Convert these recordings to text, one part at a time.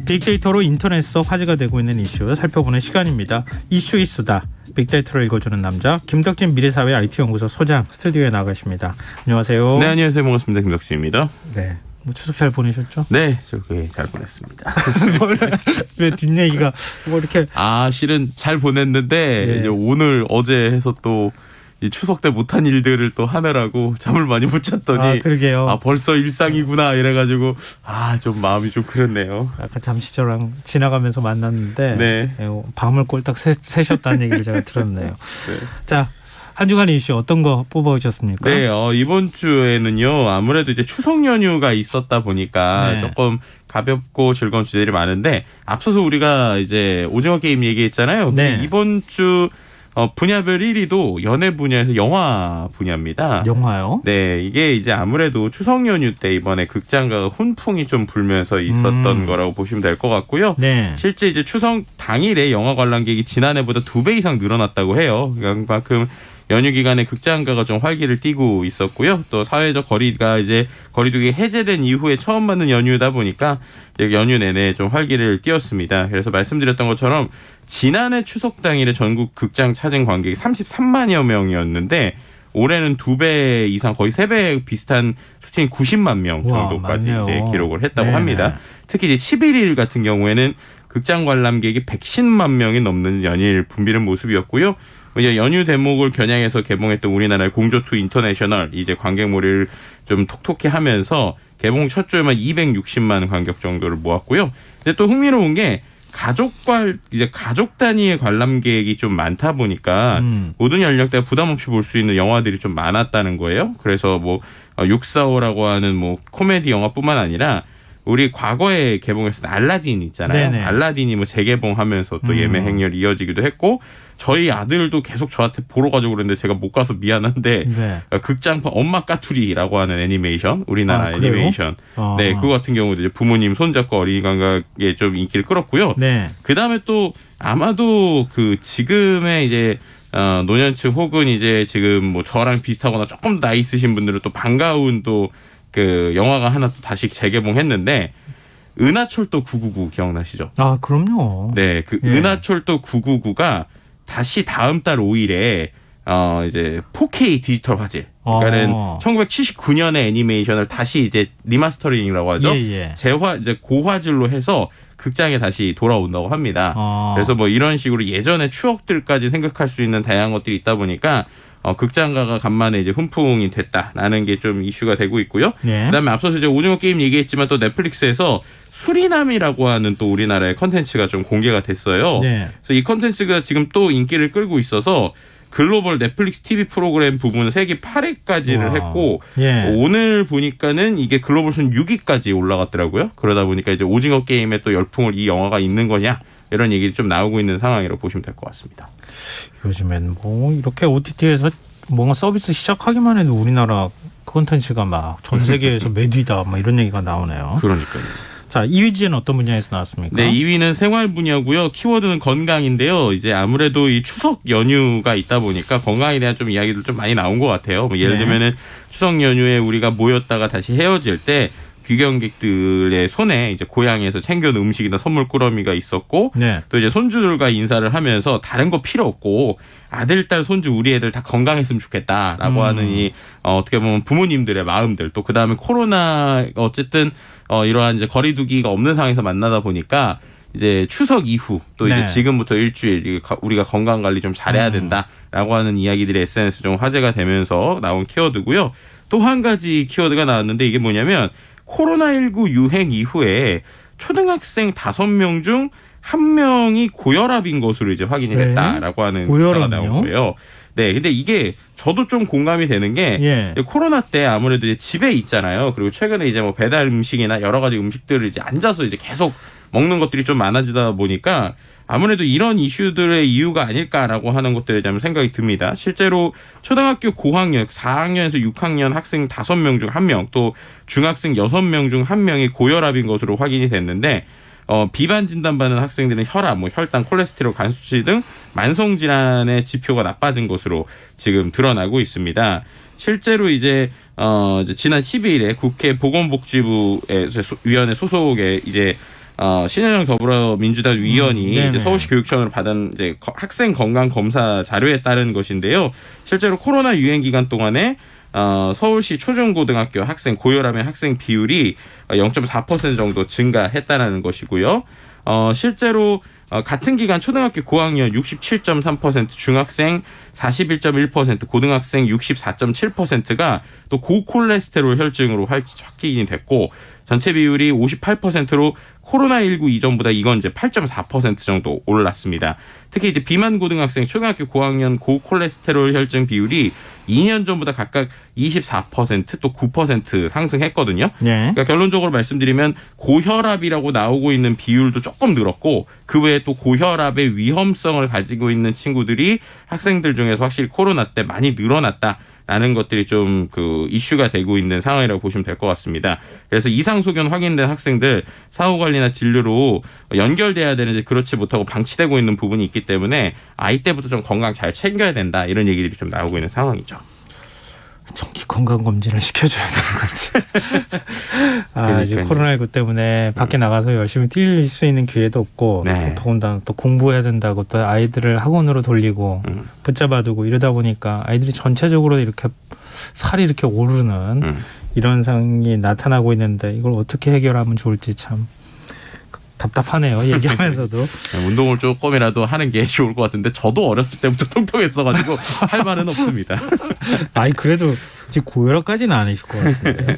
빅데이터로 인터넷에서 화제가 되고 있는 이슈 살펴보는 시간입니다. 이슈 수다. 빅데이터를 읽어주는 남자 김덕진 미래사회 IT연구소 소장 스튜디오에 나가십니다. 안녕하세요. 네, 안녕하세요. 반갑습니다. 김덕진입니다. 네. 뭐 추석 잘 보내셨죠? 네, 저기 잘 보냈습니다. 왜 뒷얘기가 뭐 이렇게? 실은 잘 보냈는데 이제 오늘 어제 해서 또 이 추석 때 못한 일들을 또 하느라고 잠을 많이 못 잤더니 그러게요. 벌써 일상이구나 이래가지고 좀 마음이 좀 그렇네요. 아까 잠시 저랑 지나가면서 만났는데 네. 밤을 꼴딱 새셨다는 얘기를 제가 들었네요. 네. 자. 한 주간 이슈 어떤 거 뽑아오셨습니까? 네, 이번 주에는요 아무래도 이제 추석 연휴가 있었다 보니까 조금 가볍고 즐거운 주제들이 많은데 앞서서 우리가 이제 오징어 게임 얘기했잖아요. 네. 이번 주 분야별 1위도 연예 분야에서 영화 분야입니다. 영화요? 네, 이게 이제 아무래도 추석 연휴 때 이번에 극장가가 훈풍이 좀 불면서 있었던 거라고 보시면 될 것 같고요. 네. 실제 이제 추석 당일에 영화 관람객이 지난해보다 2배 이상 늘어났다고 해요. 그만큼 연휴 기간에 극장가가 좀 활기를 띠고 있었고요. 또 사회적 거리두기 해제된 이후에 처음 맞는 연휴다 보니까 연휴 내내 좀 활기를 띄었습니다. 그래서 말씀드렸던 것처럼 지난해 추석 당일에 전국 극장 찾은 관객이 33만여 명이었는데 올해는 2배 이상 거의 3배 비슷한 수치인 90만 명 정도까지 이제 기록을 했다고 합니다. 특히 이제 11일 같은 경우에는 극장 관람객이 110만 명이 넘는 연일 붐비는 모습이었고요. 이제 연휴 대목을 겨냥해서 개봉했던 우리나라의 공조2 인터내셔널 이제 관객몰이를 좀 톡톡히 하면서 개봉 첫 주에만 260만 관객 정도를 모았고요. 근데 또 흥미로운 게 가족 단위의 관람객이 좀 많다 보니까 모든 연령대가 부담 없이 볼 수 있는 영화들이 좀 많았다는 거예요. 그래서 645라고 하는 코미디 영화뿐만 아니라 우리 과거에 개봉했던 알라딘 있잖아요. 네네. 알라딘이 재개봉하면서 또 예매 행렬이 이어지기도 했고 저희 아들도 계속 저한테 보러 가자고 그랬는데 제가 못 가서 미안한데 극장판 엄마 까투리라고 하는 애니메이션 우리나라 애니메이션 네 그거 같은 경우도 이제 부모님 손잡고 어린이 감각에 좀 인기를 끌었고요. 네. 그다음에 또 아마도 지금의 이제 노년층 혹은 이제 지금 저랑 비슷하거나 조금 나이 있으신 분들은 또 반가운 또 영화가 하나 또 다시 재개봉했는데 은하철도 999 기억나시죠? 그럼요. 네, 은하철도 999가 다시 다음 달 5일에 이제 4K 디지털 화질. 그러니까는 1979년의 애니메이션을 다시 이제 리마스터링이라고 하죠. 이제 고화질로 해서 극장에 다시 돌아온다고 합니다. 그래서 이런 식으로 예전의 추억들까지 생각할 수 있는 다양한 것들이 있다 보니까 극장가가 간만에 이제 훈풍이 됐다라는 게 좀 이슈가 되고 있고요. 그다음에 앞서서 이제 오징어 게임 얘기했지만 또 넷플릭스에서 수리남이라고 하는 또 우리나라의 컨텐츠가 좀 공개가 됐어요. 그래서 이 컨텐츠가 지금 또 인기를 끌고 있어서 글로벌 넷플릭스 TV 프로그램 부분 세계 8위까지를 했고 오늘 보니까는 이게 글로벌 순 6위까지 올라갔더라고요. 그러다 보니까 이제 오징어 게임에 또 열풍을 이 영화가 있는 거냐 이런 얘기를 좀 나오고 있는 상황이라고 보시면 될 것 같습니다. 요즘엔 이렇게 OTT에서 뭔가 서비스 시작하기만 해도 우리나라 콘텐츠가 전 세계에서 매뒤다 이런 얘기가 나오네요. 그러니까요. 자, 2위 주제는 어떤 분야에서 나왔습니까? 네, 2위는 생활 분야고요. 키워드는 건강인데요. 이제 아무래도 이 추석 연휴가 있다 보니까 건강에 대한 좀 이야기들 좀 많이 나온 것 같아요. 예를 들면은 추석 연휴에 우리가 모였다가 다시 헤어질 때 귀경객들의 손에 이제 고향에서 챙겨온 음식이나 선물 꾸러미가 있었고 또 이제 손주들과 인사를 하면서 다른 거 필요 없고 아들, 딸, 손주 우리 애들 다 건강했으면 좋겠다라고 하는 이 어떻게 보면 부모님들의 마음들 또 그다음에 코로나 어쨌든 이러한 이제 거리두기가 없는 상황에서 만나다 보니까 이제 추석 이후 또 이제 지금부터 일주일 우리가 건강 관리 좀 잘해야 된다라고 하는 이야기들이 SNS 좀 화제가 되면서 나온 키워드고요. 또 한 가지 키워드가 나왔는데 이게 뭐냐면 코로나19 유행 이후에 초등학생 5명 중 1명이 고혈압인 것으로 이제 확인이 됐다라고 하는 기사가 나온 거예요. 네, 근데 이게 저도 좀 공감이 되는 게 코로나 때 아무래도 이제 집에 있잖아요. 그리고 최근에 이제 배달 음식이나 여러 가지 음식들을 이제 앉아서 이제 계속 먹는 것들이 좀 많아지다 보니까 아무래도 이런 이슈들의 이유가 아닐까라고 하는 것들에 대한 생각이 듭니다. 실제로 초등학교 고학년 4학년에서 6학년 학생 5명 중 1명 또 중학생 6명 중 1명이 고혈압인 것으로 확인이 됐는데 비반 진단받는 학생들은 혈압, 혈당, 콜레스테롤, 간 수치 등 만성 질환의 지표가 나빠진 것으로 지금 드러나고 있습니다. 실제로 이제 지난 12일에 국회 보건복지부위원회 소속의 이제 신현영 더불어민주당 위원이 이제 서울시 교육청으로 받은 이제 학생 건강 검사 자료에 따른 것인데요. 실제로 코로나 유행 기간 동안에 서울시 초중고등학교 학생 고혈압의 학생 비율이 0.4% 정도 증가했다는 것이고요. 실제로 같은 기간 초등학교 고학년 67.3%, 중학생 41.1%, 고등학생 64.7%가 또 고콜레스테롤 혈증으로 확진이 됐고 전체 비율이 58%로 코로나19 이전보다 이건 이제 8.4% 정도 올랐습니다. 특히 이제 비만 고등학생, 초등학교 고학년 고콜레스테롤 혈증 비율이 2년 전보다 각각 24% 또 9% 상승했거든요. 그러니까 결론적으로 말씀드리면 고혈압이라고 나오고 있는 비율도 조금 늘었고 그 외에 또 고혈압의 위험성을 가지고 있는 친구들이 학생들 중에서 확실히 코로나 때 많이 늘어났다라는 것들이 좀 그 이슈가 되고 있는 상황이라고 보시면 될 것 같습니다. 그래서 이상 소견 확인된 학생들 사후 관리나 진료로 연결돼야 되는데 그렇지 못하고 방치되고 있는 부분이 있기 때문에 아이 때부터 좀 건강 잘 챙겨야 된다 이런 얘기들이 좀 나오고 있는 상황이죠. 정기 건강 검진을 시켜줘야 되는 거지. 이제 코로나19 때문에 밖에 나가서 열심히 뛸 수 있는 기회도 없고 또 더군다나 또 공부해야 된다고 또 아이들을 학원으로 돌리고 붙잡아두고 이러다 보니까 아이들이 전체적으로 이렇게 살이 이렇게 오르는 이런 상황이 나타나고 있는데 이걸 어떻게 해결하면 좋을지 참 답답하네요. 얘기하면서도. 운동을 조금이라도 하는 게 좋을 것 같은데 저도 어렸을 때부터 통통했어가지고 할 말은 없습니다. 그래도 지금 고혈압까지는 아니실 것 같은데.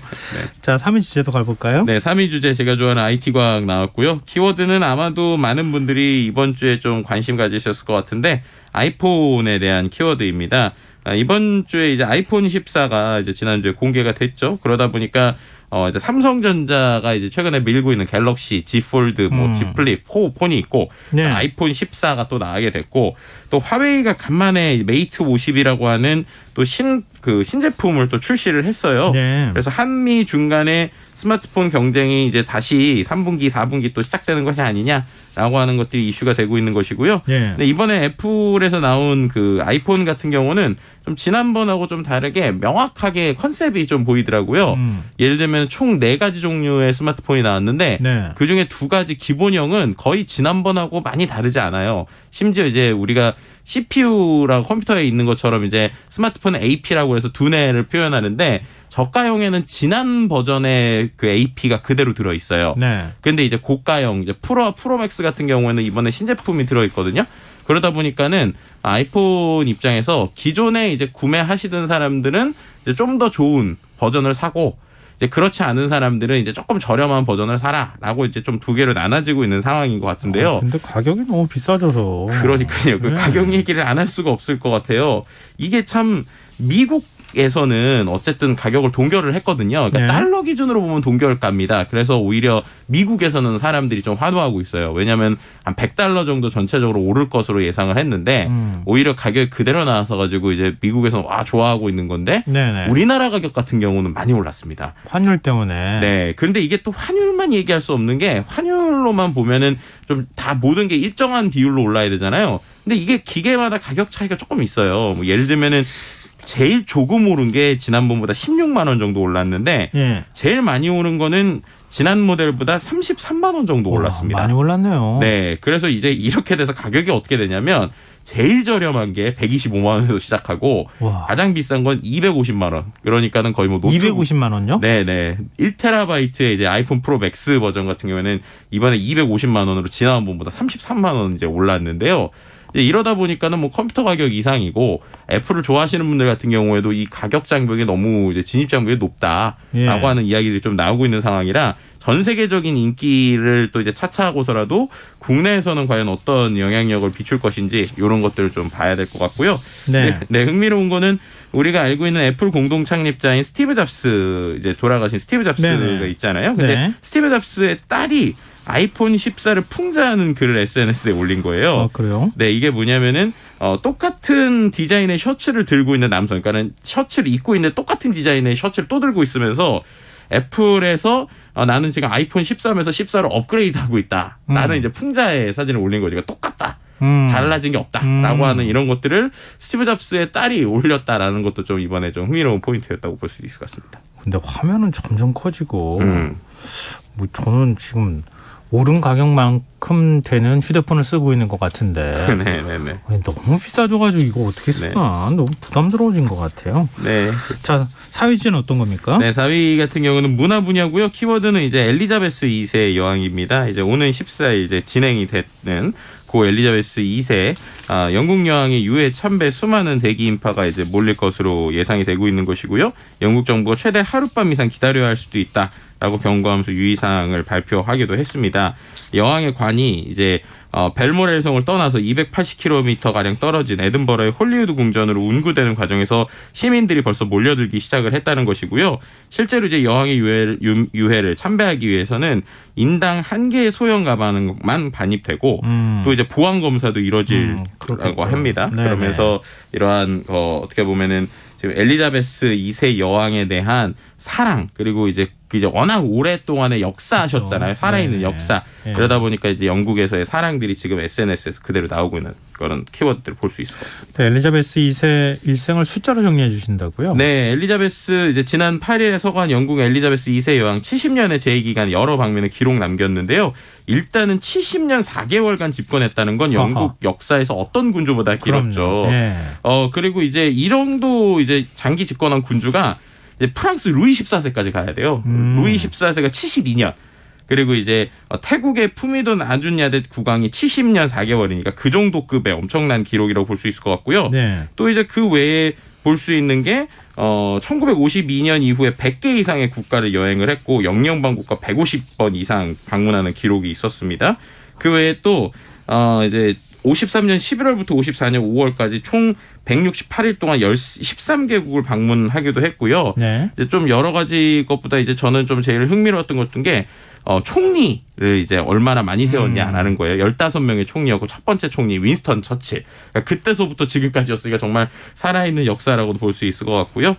자, 3위 주제도 가볼까요? 네, 3위 주제 제가 좋아하는 IT 과학 나왔고요. 키워드는 아마도 많은 분들이 이번 주에 좀 관심 가지셨을 것 같은데 아이폰에 대한 키워드입니다. 이번 주에 이제 아이폰 14가 이제 지난주에 공개가 됐죠. 그러다 보니까 이제 삼성전자가 이제 최근에 밀고 있는 갤럭시, Z 폴드, Z 플립, 폰이 있고 아이폰 14가 또 나가게 됐고 또 화웨이가 간만에 메이트 50이라고 하는 또 신제품을 또 출시를 했어요. 그래서 한미 중간에 스마트폰 경쟁이 이제 다시 3분기, 4분기 또 시작되는 것이 아니냐라고 하는 것들이 이슈가 되고 있는 것이고요. 근데 이번에 애플에서 나온 그 아이폰 같은 경우는 좀 지난번하고 좀 다르게 명확하게 컨셉이 좀 보이더라고요. 예를 들면 총 4가지 종류의 스마트폰이 나왔는데 그중에 2가지 기본형은 거의 지난번하고 많이 다르지 않아요. 심지어 이제 우리가 CPU랑 컴퓨터에 있는 것처럼 이제 스마트폰 AP라고 해서 두뇌를 표현하는데 저가형에는 지난 버전의 그 AP가 그대로 들어 있어요. 근데 이제 고가형, 이제 프로맥스 같은 경우에는 이번에 신제품이 들어 있거든요. 그러다 보니까는 아이폰 입장에서 기존에 이제 구매하시던 사람들은 이제 좀 더 좋은 버전을 사고 이제 그렇지 않은 사람들은 이제 조금 저렴한 버전을 사라라고 이제 좀 2개로 나눠지고 있는 상황인 것 같은데요. 근데 가격이 너무 비싸져서. 그러니까요. 그 가격 얘기를 안 할 수가 없을 것 같아요. 이게 참 미국에서는 어쨌든 가격을 동결을 했거든요. 그러니까 달러 기준으로 보면 동결가입니다. 그래서 오히려 미국에서는 사람들이 좀 환호하고 있어요. 왜냐하면 한 $100 정도 전체적으로 오를 것으로 예상을 했는데 오히려 가격이 그대로 나와서 가지고 이제 미국에서는 좋아하고 있는 건데 우리나라 가격 같은 경우는 많이 올랐습니다. 환율 때문에. 네. 그런데 이게 또 환율만 얘기할 수 없는 게 환율로만 보면은 좀 다 모든 게 일정한 비율로 올라야 되잖아요. 근데 이게 기계마다 가격 차이가 조금 있어요. 뭐 예를 들면은 제일 조금 오른 게 지난번보다 16만 원 정도 올랐는데 제일 많이 오른 거는 지난 모델보다 33만 원 정도 올랐습니다. 많이 올랐네요. 네, 그래서 이제 이렇게 돼서 가격이 어떻게 되냐면 제일 저렴한 게 125만 원에서 시작하고 가장 비싼 건 250만 원. 그러니까는 거의 뭐 250만 원요? 네네. 1테라바이트의 이제 아이폰 프로 맥스 버전 같은 경우에는 이번에 250만 원으로 지난번보다 33만 원 이제 올랐는데요. 이러다 보니까는 뭐 컴퓨터 가격 이상이고 애플을 좋아하시는 분들 같은 경우에도 이 가격 장벽이 너무 이제 진입 장벽이 높다라고 하는 이야기들이 좀 나오고 있는 상황이라 전 세계적인 인기를 또 이제 차차하고서라도 국내에서는 과연 어떤 영향력을 비출 것인지 이런 것들을 좀 봐야 될 것 같고요. 네, 흥미로운 거는 우리가 알고 있는 애플 공동 창립자인 스티브 잡스, 이제 돌아가신 스티브 잡스가 있잖아요. 근데 스티브 잡스의 딸이 아이폰 14를 풍자하는 글을 SNS에 올린 거예요. 그래요? 네, 이게 뭐냐면은 똑같은 디자인의 셔츠를 들고 있는 남성, 그러니까는 셔츠를 입고 있는 똑같은 디자인의 셔츠를 또 들고 있으면서 애플에서 나는 지금 아이폰 13에서 14로 업그레이드하고 있다. 나는 이제 풍자의 사진을 올린 거죠. 똑같다. 달라진 게 없다라고 하는 이런 것들을 스티브 잡스의 딸이 올렸다라는 것도 좀 이번에 좀 흥미로운 포인트였다고 볼 수 있을 것 같습니다. 근데 화면은 점점 커지고 뭐 저는 지금 오른 가격만큼 되는 휴대폰을 쓰고 있는 것 같은데 네네네. 너무 비싸져가지고 이거 어떻게 쓰나 너무 부담스러워진 것 같아요. 네. 자, 4위지는 어떤 겁니까? 네, 4위 같은 경우는 문화 분야고요. 키워드는 이제 엘리자베스 2세 여왕입니다. 이제 오는 14일 이제 진행이 되는 고 엘리자베스 2세 영국 여왕의 유해 참배 수많은 대기 인파가 이제 몰릴 것으로 예상이 되고 있는 것이고요. 영국 정부가 최대 하룻밤 이상 기다려야 할 수도 있다라고 경고하면서 유의사항을 발표하기도 했습니다. 여왕의 관이 이제 벨모렐 성을 떠나서 280km 가량 떨어진 에든버러의 홀리우드 궁전으로 운구되는 과정에서 시민들이 벌써 몰려들기 시작을 했다는 것이고요. 실제로 이제 여왕의 유해를 참배하기 위해서는 인당 1개의 소형 가방만 반입되고 또 이제 보안 검사도 이루어질라고 합니다. 네네. 그러면서 이러한 어떻게 보면은 지금 엘리자베스 2세 여왕에 대한 사랑 그리고 이제 워낙 오랫동안의 역사하셨잖아요. 그렇죠. 살아있는 역사. 그러다 보니까 이제 영국에서의 사랑들이 지금 SNS에서 그대로 나오고 있는 그런 키워드들을 볼 수 있을 것 같습니다. 네, 엘리자베스 2세 일생을 숫자로 정리해 주신다고요? 네, 엘리자베스 이제 지난 8일에 서거한 영국 엘리자베스 2세 여왕 70년의 재위 기간 여러 방면의 기록 남겼는데요. 일단은 70년 4개월간 집권했다는 건 영국 역사에서 어떤 군주보다 길었죠. 네. 그리고 이제 이 정도 이제 장기 집권한 군주가 이제 프랑스 루이 14세까지 가야 돼요. 루이 14세가 72년. 그리고 이제 태국의 푸미돈 아준야데 국왕이 70년 4개월이니까 그 정도 급의 엄청난 기록이라고 볼 수 있을 것 같고요. 네. 또 이제 그 외에 볼 수 있는 게 1952년 이후에 100개 이상의 국가를 여행을 했고 영연방 국가 150번 이상 방문하는 기록이 있었습니다. 그 외에 또 이제 53년 11월부터 54년 5월까지 총 168일 동안 13개국을 방문하기도 했고요. 네. 이제 좀 여러 가지 것보다 이제 저는 좀 제일 흥미로웠던 것 게 총리를 이제 얼마나 많이 세웠냐라는 거예요. 15명의 총리였고 첫 번째 총리 윈스턴 처칠. 그러니까 그때서부터 지금까지였으니까 정말 살아있는 역사라고도 볼 수 있을 것 같고요.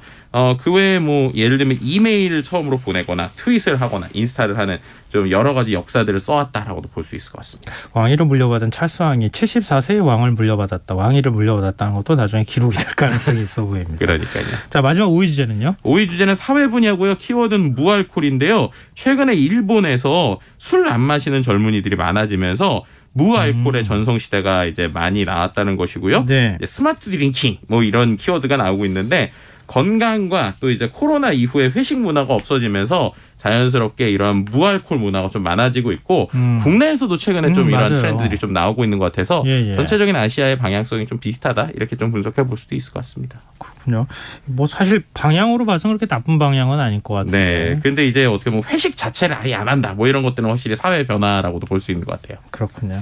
그 외에 뭐 예를 들면 이메일을 처음으로 보내거나 트윗을 하거나 인스타를 하는 좀 여러 가지 역사들을 써왔다라고도 볼 수 있을 것 같습니다. 왕위를 물려받은 찰스 왕이 74세의 왕을 물려받았다. 왕위를 물려받았다는 것도 나중에 기록이 될 가능성이 있어 보입니다. 그러니까요. 자, 마지막 5위 주제는요? 5위 주제는 사회 분야고요. 키워드는 무알콜인데요. 최근에 일본에서 술 안 마시는 젊은이들이 많아지면서 무알콜의 전성시대가 이제 많이 나왔다는 것이고요. 네. 스마트 드링킹 뭐 이런 키워드가 나오고 있는데 건강과 또 이제 코로나 이후에 회식 문화가 없어지면서 자연스럽게 이런 무알콜 문화가 좀 많아지고 있고 국내에서도 최근에 좀 이런 트렌드들이 좀 나오고 있는 것 같아서 전체적인 아시아의 방향성이 좀 비슷하다 이렇게 좀 분석해 볼 수도 있을 것 같습니다. 그렇군요. 뭐 사실 방향으로 봐서 그렇게 나쁜 방향은 아닐 것 같은데. 네. 근데 이제 어떻게 보면 회식 자체를 아예 안 한다 뭐 이런 것들은 확실히 사회 변화라고도 볼 수 있는 것 같아요. 그렇군요.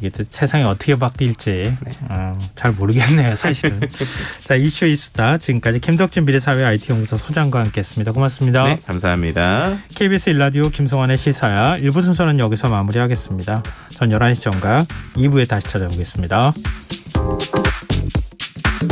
이게 또 세상이 어떻게 바뀔지 잘 모르겠네요, 사실은. 자, 이슈 이수다. 지금까지 김덕진 미래사회 IT연구소 소장과 함께했습니다. 고맙습니다. 네, 감사합니다. KBS 1라디오 김성환의 시사야 1부 순서는 여기서 마무리하겠습니다. 전 11시 정각 2부에 다시 찾아오겠습니다.